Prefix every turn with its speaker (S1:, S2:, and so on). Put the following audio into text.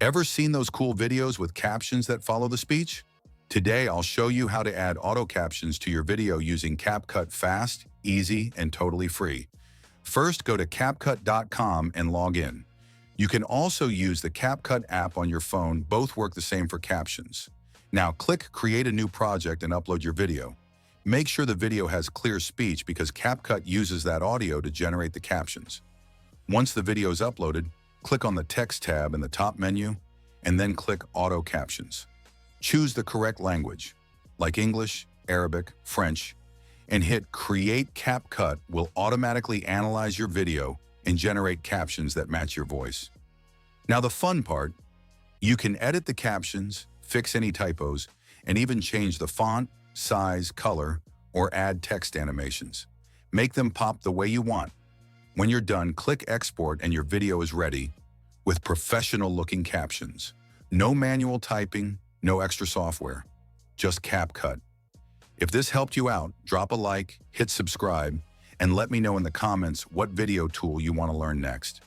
S1: Ever seen those cool videos with captions that follow the speech? Today, I'll show you how to add auto captions to your video using CapCut fast, easy, and totally free. First, go to CapCut.com and log in. You can also use the CapCut app on your phone. Both work the same for captions. Now, click Create a new project and upload your video. Make sure the video has clear speech because CapCut uses that audio to generate the captions. Once the video is uploaded, click on the Text tab in the top menu, and then click Auto Captions. Choose the correct language, like English, Arabic, French, and hit Create. CapCut will automatically analyze your video and generate captions that match your voice. Now the fun part, you can edit the captions, fix any typos, and even change the font, size, color, or add text animations. Make them pop the way you want. When you're done, click Export and your video is ready with professional-looking captions. No manual typing, no extra software, just CapCut. If this helped you out, drop a like, hit subscribe, and let me know in the comments what video tool you want to learn next.